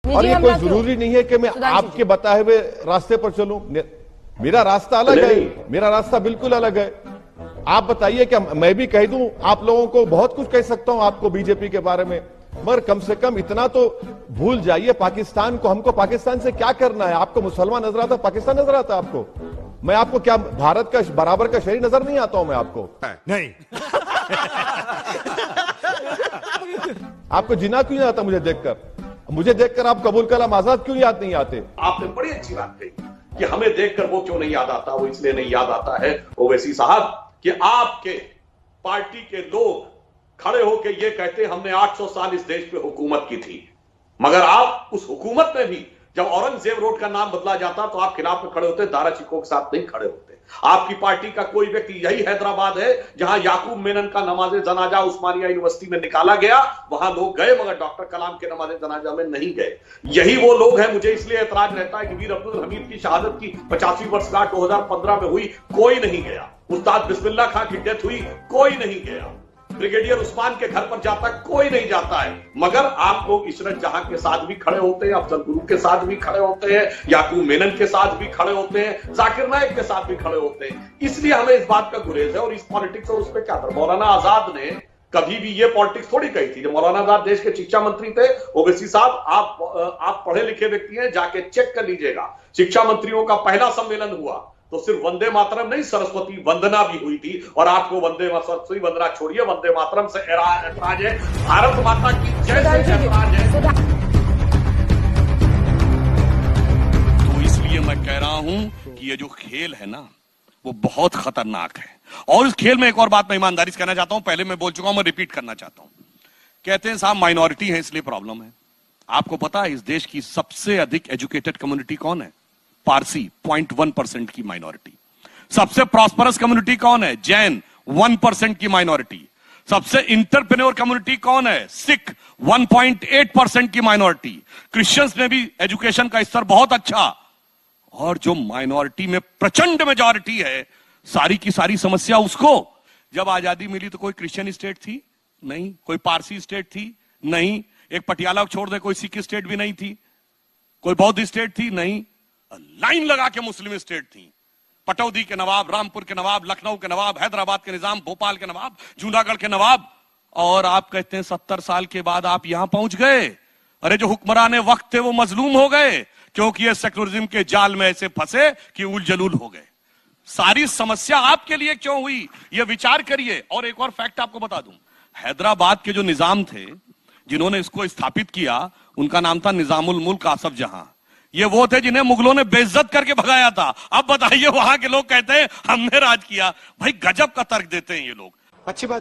और ये कोई जरूरी नहीं है कि मैं आपके बताए हुए रास्ते पर चलूं। मेरा रास्ता अलग है, मेरा रास्ता बिल्कुल अलग है। आप बताइए कि मैं भी कह दूं, आप लोगों को बहुत कुछ कह सकता हूं आपको बीजेपी के बारे में, मगर कम से कम इतना तो भूल जाइए पाकिस्तान को। हमको पाकिस्तान से क्या करना है? आपको मुसलमान नजर आता, पाकिस्तान नजर आता आपको? मैं आपको क्या भारत का बराबर का शहरी नजर नहीं आता हूं मैं आपको? नहीं। आपको जिना क्यों नहीं आता मुझे देखकर आप कबूल कलाम आजाद क्यों याद नहीं आते? आपने बड़ी अच्छी बात कही कि हमें देखकर वो क्यों नहीं याद आता। वो इसलिए नहीं याद आता है ओवैसी साहब कि आपके पार्टी के लोग खड़े होकर ये कहते हमने 800 साल इस देश पे हुकूमत की थी, मगर आप उस हुकूमत में भी जब औरंगजेब रोड का नाम बदला जाता तो आप खिलाफ में खड़े होते, दारा शिकोह के साथ नहीं खड़े होते। आपकी पार्टी का कोई व्यक्ति, यही हैदराबाद है जहां याकूब मेनन का नमाज़े जनाजा उस्मानिया यूनिवर्सिटी में निकाला गया, वहां लोग गए मगर डॉक्टर कलाम के नमाज़े जनाजा में नहीं गए। यही वो लोग हैं, मुझे इसलिए एतराज रहता है कि वीर अब्दुल हमीद की शहादत की 50वीं वर्षगांठ 2015 में हुई, कोई नहीं गया। उस्ताद बिस्मिल्लाह खां की डेथ हुई, कोई नहीं गया। ब्रिगेडियर उस्मान के घर पर जाता कोई नहीं जाता है, मगर आप लोग इशरत जहां के साथ भी खड़े होते हैं, अफजल गुरु के साथ भी खड़े होते हैं, याकूब मेनन के साथ भी खड़े होते हैं, जाकिर नाइक के साथ भी खड़े होते हैं। इसलिए हमें इस बात का गुरेज है। और इस पॉलिटिक्स और उस पर क्या था, मौलाना आजाद ने कभी भी ये पॉलिटिक्स थोड़ी कही थी। जब मौलाना आजाद देश के शिक्षा मंत्री थे, ओवैसी साहब आप पढ़े लिखे व्यक्ति हैं, जाके चेक कर लीजिएगा। शिक्षा मंत्रियों का पहला सम्मेलन हुआ तो सिर्फ वंदे मातरम नहीं, सरस्वती वंदना भी हुई थी। और आपको सरस्वती वंदना छोड़िए, वंदे मातरम से ऐतराज है, भारत माता की जय से ऐतराज है। तो इसलिए मैं कह रहा हूं कि ये जो खेल है ना वो बहुत खतरनाक है। और इस खेल में एक और बात मैं ईमानदारी से कहना चाहता हूं, पहले मैं बोल चुका हूं, मैं रिपीट करना चाहता हूं। कहते हैं साहब माइनॉरिटी है इसलिए प्रॉब्लम है। आपको पता है इस देश की सबसे अधिक एजुकेटेड कम्युनिटी कौन है? पारसी, 0.1% की माइनॉरिटी। सबसे प्रॉस्परस कम्युनिटी कौन है? जैन, 1% की माइनॉरिटी। सबसे इंटरप्रेन्योर कम्युनिटी कौन है? सिख, 1.8% की माइनॉरिटी। क्रिश्चियंस में भी एजुकेशन का स्तर बहुत अच्छा। और जो माइनॉरिटी में प्रचंड मेजॉरिटी है, सारी की सारी समस्या उसको। जब आजादी मिली तो कोई क्रिश्चियन स्टेट थी? नहीं। कोई पारसी स्टेट थी? नहीं। एक पटियाला छोड़ दे कोई सिख स्टेट भी नहीं थी। कोई बौद्ध स्टेट थी? नहीं। लाइन लगा के मुस्लिम स्टेट थी। पटौदी के नवाब, रामपुर के नवाब, लखनऊ के नवाब, हैदराबाद के निजाम, भोपाल के नवाब, जूनागढ़ के नवाब। और आप कहते हैं 70 साल के बाद आप यहां पहुंच गए। अरे जो हुक्मरान वक्त थे वो मजलूम हो गए, क्योंकि ये सेक्युलरिज्म के जाल में ऐसे फंसे कि उलझलूल हो गए। सारी समस्या आपके लिए क्यों हुई, ये विचार करिए। और एक और फैक्ट आपको बता दूं, हैदराबाद के जो निजाम थे जिन्होंने इसको स्थापित किया, उनका नाम था निजामुल मुल्क आसफ जहां। ये वो थे जिन्हें मुगलों ने बेइज्जत करके भगाया था। अब बताइए वहां के लोग कहते हैं हमने राज किया। भाई गजब का तर्क देते हैं ये लोग। अच्छी बात।